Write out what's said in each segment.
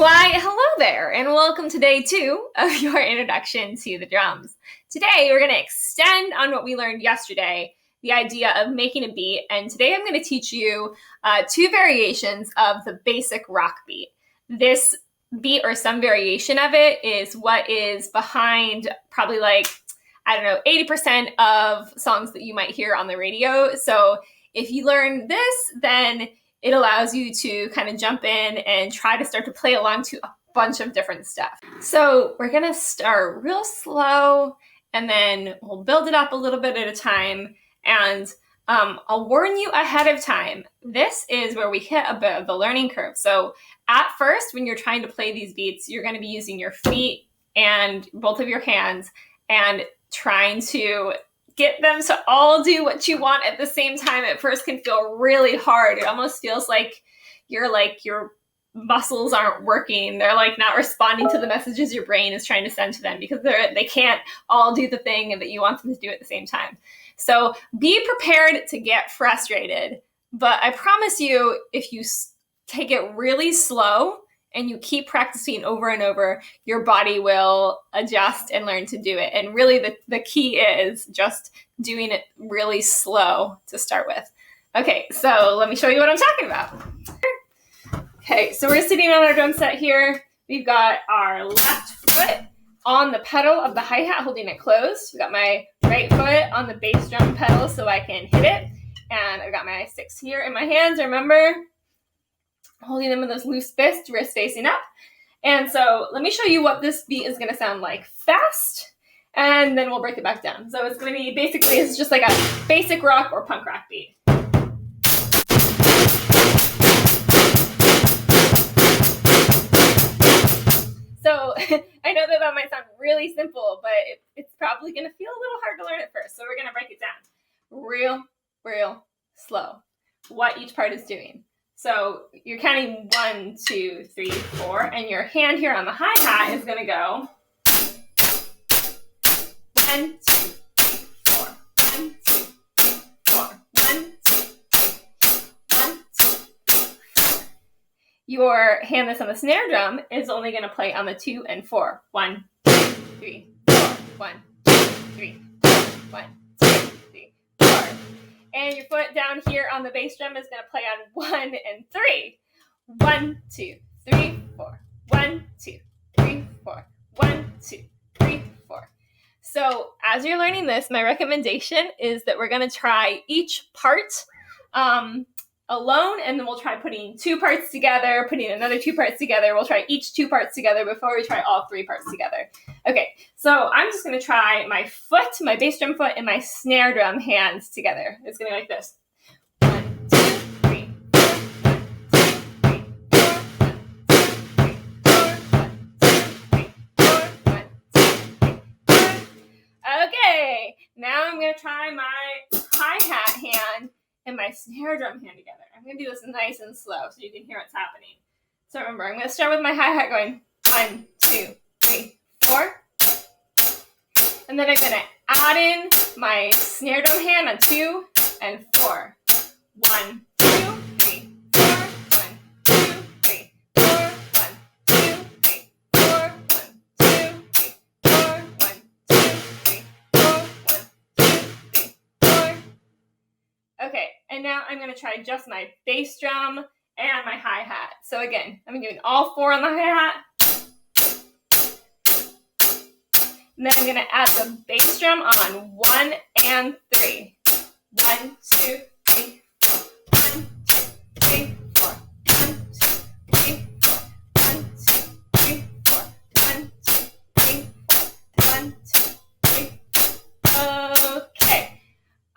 Why, hello there, and welcome to day 2 of your introduction to the drums. Today, we're going to extend on what we learned yesterday, the idea of making a beat, and today I'm going to teach you 2 variations of the basic rock beat. This beat, or some variation of it, is what is behind probably 80% of songs that you might hear on the radio. So if you learn this, then it allows you to kind of jump in and try to start to play along to a bunch of different stuff. So we're going to start real slow, and then we'll build it up a little bit at a time. And I'll warn you ahead of time, this is where we hit a bit of the learning curve. So at first, when you're trying to play these beats, you're going to be using your feet and both of your hands and trying to get them to all do what you want at the same time. At first can feel really hard. It almost feels like your muscles aren't working. They're not responding to the messages your brain is trying to send to them because they can't all do the thing that you want them to do at the same time. So be prepared to get frustrated. But I promise you, if you take it really slow and you keep practicing over and over, your body will adjust and learn to do it. And really the key is just doing it really slow to start with. Okay, so let me show you what I'm talking about. Okay, so we're sitting on our drum set here. We've got our left foot on the pedal of the hi-hat, holding it closed. We've got my right foot on the bass drum pedal so I can hit it. And I've got my sticks here in my hands, remember? Holding them with those loose fists, wrist facing up. And so let me show you what this beat is going to sound like fast, and then we'll break it back down. So it's going to be basically, it's just like a basic rock or punk rock beat. So I know that might sound really simple, but it's probably going to feel a little hard to learn at first. So we're going to break it down real slow, what each part is doing. So you're counting 1, 2, 3, 4, and your hand here on the hi-hat is going to go 1, 2, 3, 4, 1, 2, 3, 4, 1, 2, 3, 1, 2, 3, 4. Your hand that's on the snare drum is only going to play on the 2 and 4. 1, 2, 3, 4, 1, 2, 3, 4, 1, 2, 3, 4. And your foot down here on the bass drum is going to play on 1 and 3. 1, 2, 3, 4. 1, 2, 3, 4. 1, 2, 3, 4. So as you're learning this, my recommendation is that we're going to try each part alone, and then we'll try putting 2 parts together, putting another 2 parts together. We'll try each 2 parts together before we try all 3 parts together. Okay, so I'm just going to try my foot, my bass drum foot, and my snare drum hands together. It's going to be like this. 1, 2, 3, 4. 1, 2, 3, 4. 1, 2, 3, 4. 1, 2, 3, 4. Okay, now I'm going to try my hi-hat hand and my snare drum hand together. I'm going to do this nice and slow so you can hear what's happening. So remember, I'm going to start with my hi-hat going 1, 2, 3, 4. And then I'm going to add in my snare drum hand on 2 and 4. 1, 2, 3, 4. 1, 2, 3, 4. 1, 2, 3, 4. 1, 2, 3, 4. 1, 2, 3, 4. 1, 2, 3, 4. Okay, and now I'm going to try just my bass drum and my hi-hat. So again, I'm doing all 4 on the hi-hat. And then I'm going to add the bass drum on 1 and 3. 1, 2, 3, 4. 1, 2, 3, 4. 1, 2, 3, 4. 1, 2, 3, 4. 1, 2, 3, 4. 1, 2, 3. Okay.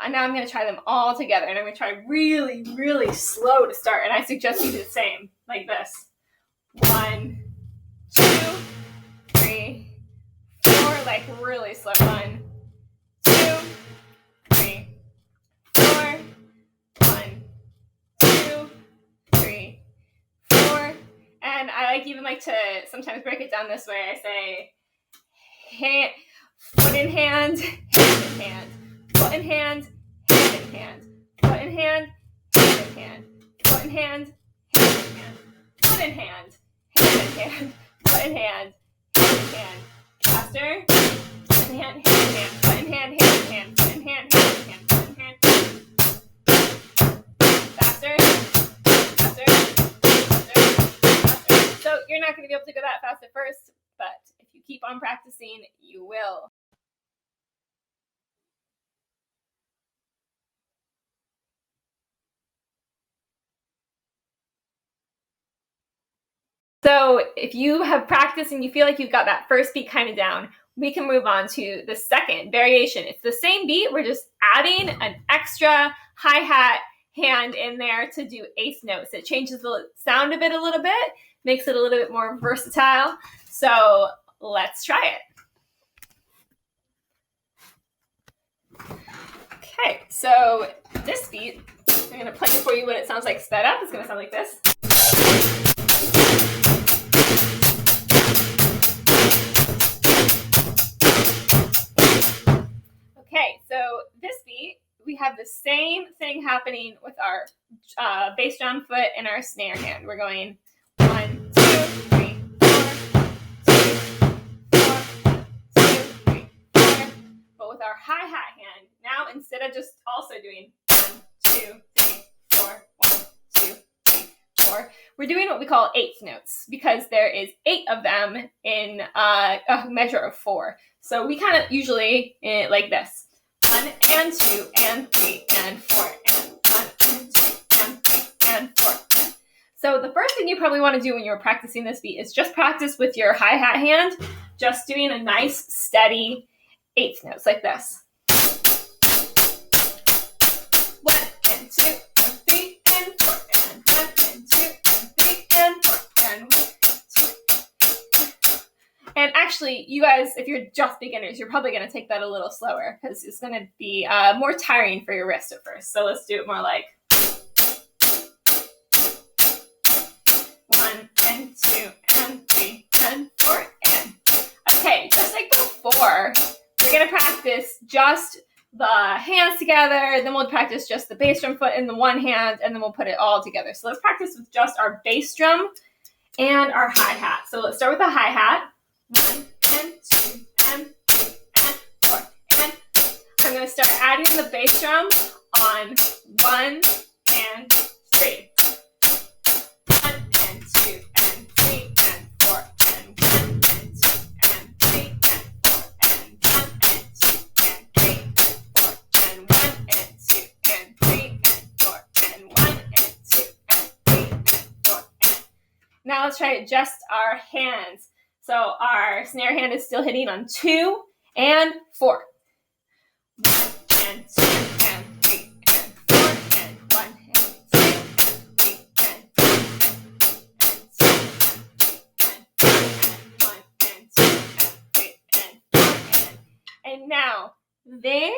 And now I'm going to try them all together. And I'm going to try really slow to start. And I suggest you do the same, like this. 1, 2, 3, 4, like really slow. 1, 2, 3, 4. 1, 2, 3, 4. And I even like to sometimes break it down this way. I say foot in hand, hand in hand. Foot in hand, hand in hand. Foot in hand, hand in hand. Foot in hand, hand in hand. Foot in hand, hand hand, foot in hand, hand in hand. Faster. Foot in hand, hand in hand, foot in hand, hand in hand, foot in hand, hand in hand, foot in hand. Faster, faster, faster, faster. So you're not going to be able to go that fast at first, but if you keep on practicing, you will. So if you have practiced and you feel like you've got that first beat kind of down, we can move on to the second variation. It's the same beat, we're just adding an extra hi-hat hand in there to do eighth notes. It changes the sound of it a little bit, makes it a little bit more versatile. So let's try it. Okay, so this beat, I'm going to play for you what it sounds like sped up. It's going to sound like this. Okay, so this beat, we have the same thing happening with our bass drum foot and our snare hand. We're going 1, 2, 3, 4, 2, 4, 2, 3, 4. But with our hi-hat hand, now instead of just also doing 1, 2, 3, 4, 1, 2, 3, 4, we're doing what we call eighth notes because there is 8 of them in a measure of 4. So we kind of usually like this. 1 and 2 and 3 and 4 and 1 and 2 and 3 and 4. So the first thing you probably want to do when you're practicing this beat is just practice with your hi-hat hand, just doing a nice steady eighth notes like this. 1 and 2 and 3 and 4 and 1 and 2 and 3 and 4 and 1, 2. And actually, you guys, if you're just beginners, you're probably going to take that a little slower because it's going to be more tiring for your wrist at first. So let's do it more like 1 and 2 and 3 and 4 and. Okay, just like before, we're going to practice just the hands together, then we'll practice just the bass drum foot in the one hand, and then we'll put it all together. So let's practice with just our bass drum and our hi-hat. So let's start with the hi-hat. 1 and 2 and 3 and 4 and I'm going to start adding the bass drum on 1 and 3. 1 and 2 and 3 and 4 and 1 and 2 and 3 and 4 and 1 and 2 and 3 and 4 and 1 and 2 and 3 and 4 and 1 and 2 and 3 and 4 and. Now let's try it just our hands. So our snare hand is still hitting on 2 and 4. 1 and 2 and 3 and 4 and 1 and 2 and 3 and 4 and 2 and 1 and 2 and 3 and 4 and now very,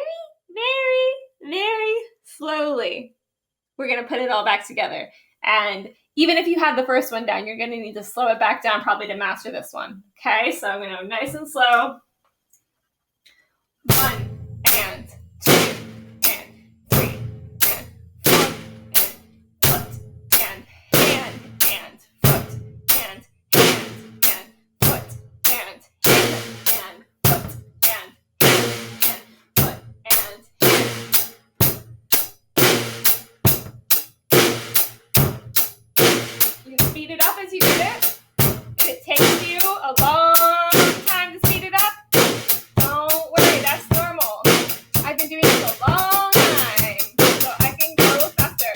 very, very slowly, we're going to put it all back together. And even if you had the first one down, you're going to need to slow it back down probably to master this one. Okay, so I'm going to go nice and slow. 1 and 2 and 3 and 4 and foot and hand and foot and hand and foot and hand and foot and hand and foot and hand. You can speed it up as you do it. If it takes you a long time to speed it up, don't worry, that's normal. I've been doing this a long time, so I can go faster.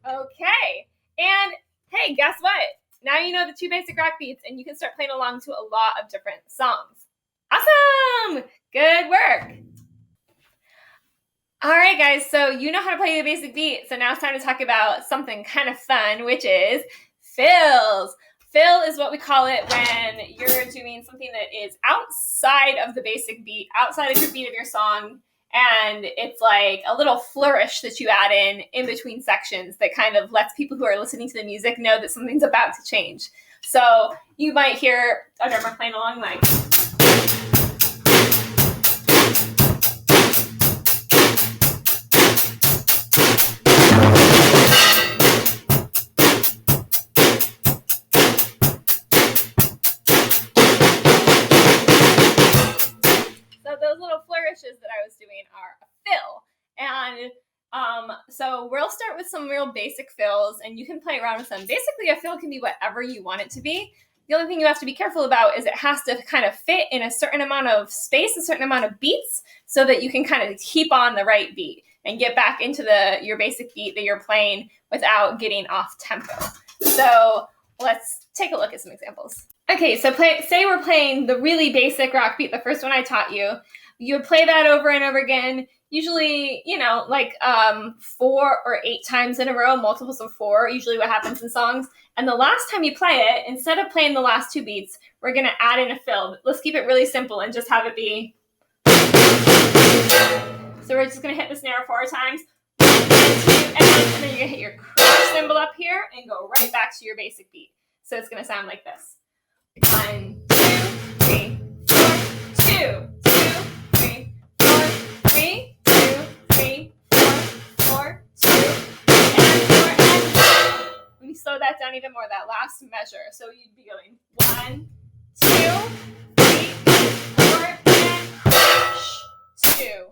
Okay, and hey, guess what? Now you know the 2 basic rock beats, and you can start playing along to a lot of different songs. Awesome! Good work! All right, guys, so you know how to play the basic beat, so now it's time to talk about something kind of fun, which is fills. Fill is what we call it when you're doing something that is outside of the basic beat, outside of your beat of your song, and it's like a little flourish that you add in between sections that kind of lets people who are listening to the music know that something's about to change. So you might hear a drummer playing along like... those little flourishes that I was doing are a fill. And so we'll start with some real basic fills, and you can play around with them. Basically, a fill can be whatever you want it to be. The only thing you have to be careful about is it has to kind of fit in a certain amount of space, a certain amount of beats, so that you can kind of keep on the right beat and get back into your basic beat that you're playing without getting off tempo. So let's take a look at some examples. Okay, so say we're playing the really basic rock beat, the first one I taught you. You would play that over and over again, usually, like 4 or 8 times in a row, multiples of 4, usually what happens in songs. And the last time you play it, instead of playing the last 2 beats, we're going to add in a fill. Let's keep it really simple and just have it be. So we're just going to hit the snare 4 times. And then you're going to hit your crash cymbal up here and go right back to your basic beat. So it's going to sound like this. 1, 2, 3, 4, 2, 2, 3, 4, 3, 2, 3, 4, 4, 2, and 4, and 1. Let me slow that down even more, that last measure. So you'd be going 1, 2, 3, 4, and crash. 2,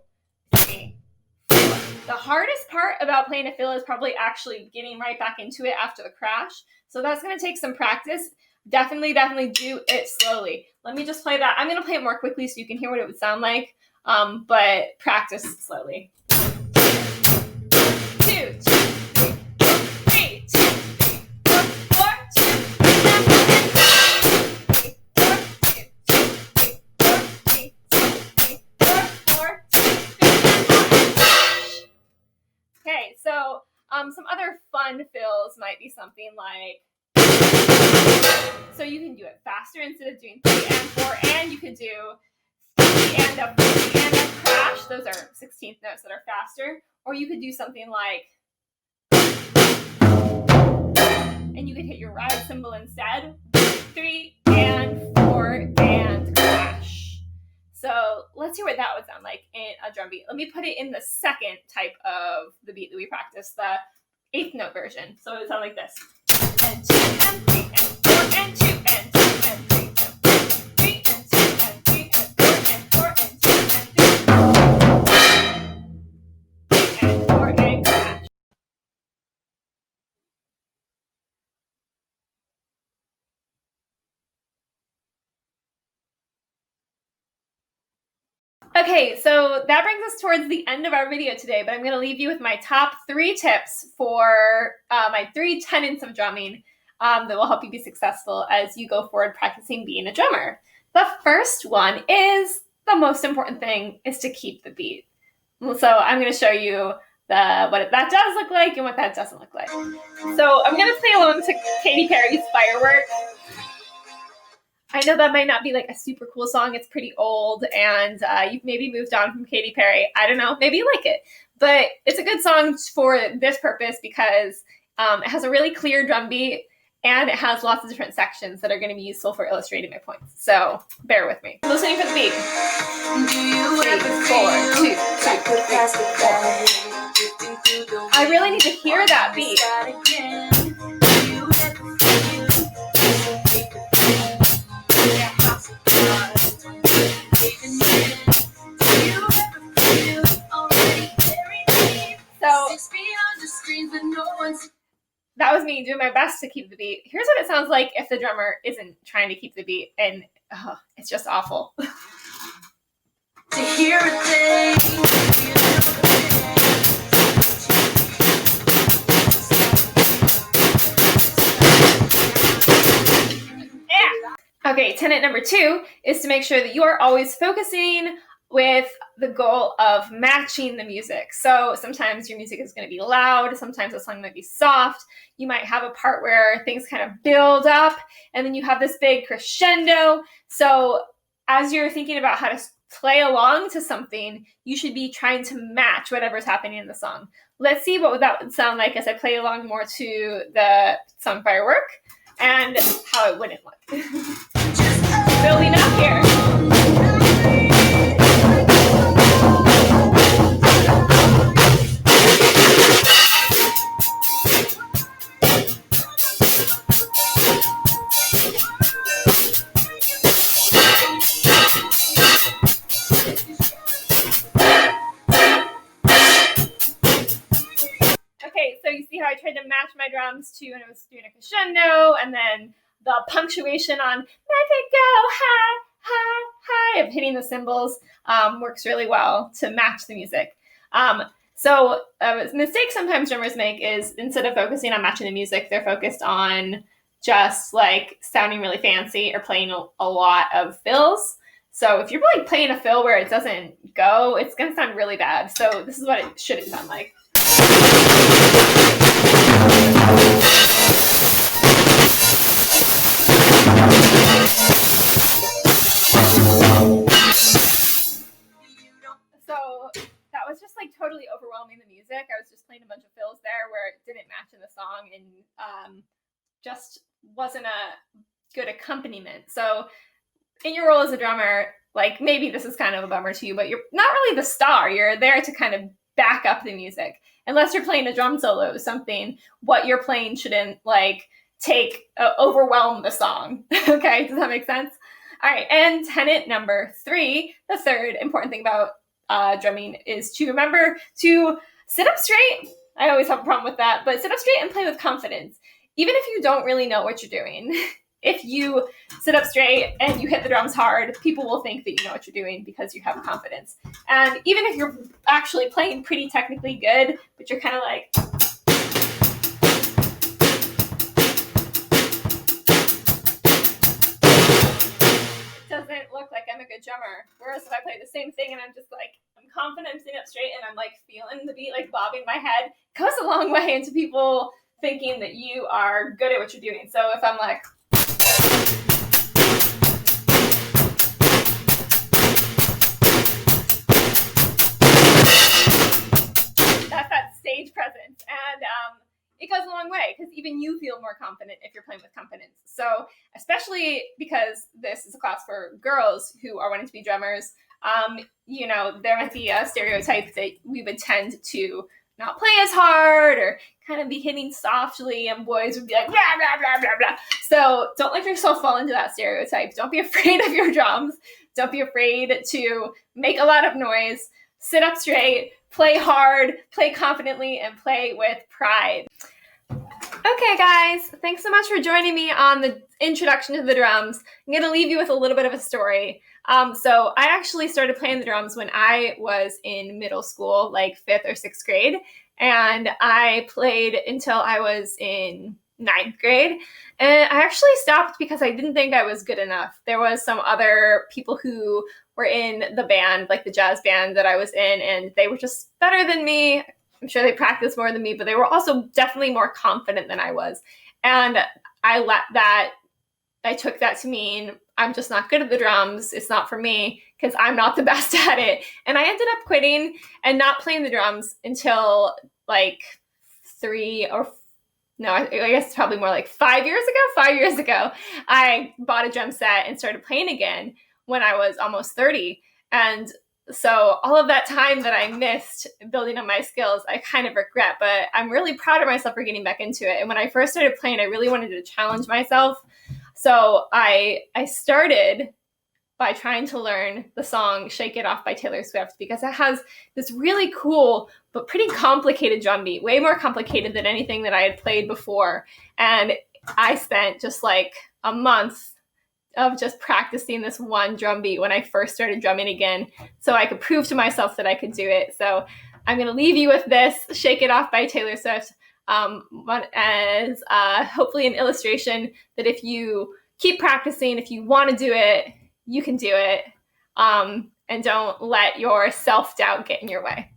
3, 4. The hardest part about playing a fill is probably actually getting right back into it after the crash. So that's going to take some practice. Definitely do it slowly. Let me just play that. I'm going to play it more quickly so you can hear what it would sound like, but practice slowly. 2, 2, 3, 3, 2, 3, 4, 4, 2, 4, 2, 3. Okay, so some other fun fills might be something like, so you can do it faster instead of doing 3 and 4, and you could do 3 and a 4 and a crash. Those are 16th notes that are faster. Or you could do something like, and you could hit your ride cymbal instead. 3 and 4 and crash. So let's hear what that would sound like in a drum beat. Let me put it in the second type of the beat that we practiced, the 8th note version. So it would sound like this. And 2 and 3 and 4 and 2 and 2 and 3 and 3 and 2 and 3 and 4 and 2 and 3 and 4 and crash. Okay, so that brings us towards the end of our video today, but I'm going to leave you with my top 3 tips for my 3 tenets of drumming that will help you be successful as you go forward practicing being a drummer. The first one is, the most important thing is to keep the beat. So I'm going to show you what that does look like and what that doesn't look like. So I'm going to play along to Katy Perry's Firework. I know that might not be like a super cool song. It's pretty old, and you've maybe moved on from Katy Perry. I don't know. Maybe you like it. But it's a good song for this purpose because it has a really clear drum beat, and it has lots of different sections that are going to be useful for illustrating my points. So bear with me. Listening for the beat. 3, 4, 2, 2, 3, 4. I really need to hear that beat. That was me doing my best to keep the beat. Here's what it sounds like if the drummer isn't trying to keep the beat, and it's just awful. To hear a thing. Yeah. Okay, tenet number 2 is to make sure that you are always focusing with the goal of matching the music. So sometimes your music is going to be loud, sometimes a song might be soft. You might have a part where things kind of build up, and then you have this big crescendo. So as you're thinking about how to play along to something, you should be trying to match whatever's happening in the song. Let's see what that would sound like as I play along more to the song Firework and how it wouldn't look. Building up here. match my drums to when I was doing a crescendo, and then the punctuation on make it go high, high, high of hitting the cymbals works really well to match the music. So a mistake sometimes drummers make is instead of focusing on matching the music, they're focused on just like sounding really fancy or playing a lot of fills. So if you're like playing a fill where it doesn't go, it's going to sound really bad. So this is what it should sound like. So that was just like totally overwhelming the music. I was just playing a bunch of fills there where it didn't match in the song and just wasn't a good accompaniment. So in your role as a drummer, like maybe this is kind of a bummer to you, but you're not really the star. You're there to kind of back up the music. Unless you're playing a drum solo or something, what you're playing shouldn't like overwhelm the song. Okay, does that make sense? All right, and tenet number 3, the third important thing about drumming is to remember to sit up straight. I always have a problem with that, but sit up straight and play with confidence. Even if you don't really know what you're doing, if you sit up straight and you hit the drums hard, people will think that you know what you're doing because you have confidence. And even if you're actually playing pretty technically good, but you're kind of like, doesn't look like I'm a good drummer. Whereas if I play the same thing and I'm just like, I'm confident sitting up straight and I'm like feeling the beat like bobbing my head, it goes a long way into people thinking that you are good at what you're doing. So if I'm like, that's that stage presence. And it goes a long way because even you feel more confident if you're playing with confidence. So especially because this is a class for girls who are wanting to be drummers, you know, there might be a stereotype that we would tend to not play as hard or kind of be hitting softly, and boys would be like, blah, blah, blah, blah, blah. So don't let yourself fall into that stereotype. Don't be afraid of your drums. Don't be afraid to make a lot of noise. Sit up straight, play hard, play confidently, and play with pride. Okay, guys, thanks so much for joining me on the introduction to the drums. I'm going to leave you with a little bit of a story. So I actually started playing the drums when I was in middle school, like 5th or 6th grade, and I played until I was in 9th grade. And I actually stopped because I didn't think I was good enough. There was some other people who were in the band, like the jazz band that I was in, and they were just better than me. I'm sure they practiced more than me, but they were also definitely more confident than I was. And I took that to mean I'm just not good at the drums. It's not for me because I'm not the best at it. And I ended up quitting and not playing the drums until like I guess probably more like 5 years ago. 5 years ago, I bought a drum set and started playing again when I was almost 30. And so all of that time that I missed building on my skills, I kind of regret, but I'm really proud of myself for getting back into it. And when I first started playing, I really wanted to challenge myself. So I started by trying to learn the song Shake It Off by Taylor Swift because it has this really cool but pretty complicated drum beat, way more complicated than anything that I had played before. And I spent just like a month of just practicing this one drum beat when I first started drumming again so I could prove to myself that I could do it. So I'm going to leave you with this, Shake It Off by Taylor Swift, as hopefully an illustration that if you keep practicing, if you want to do it, you can do it, and don't let your self-doubt get in your way.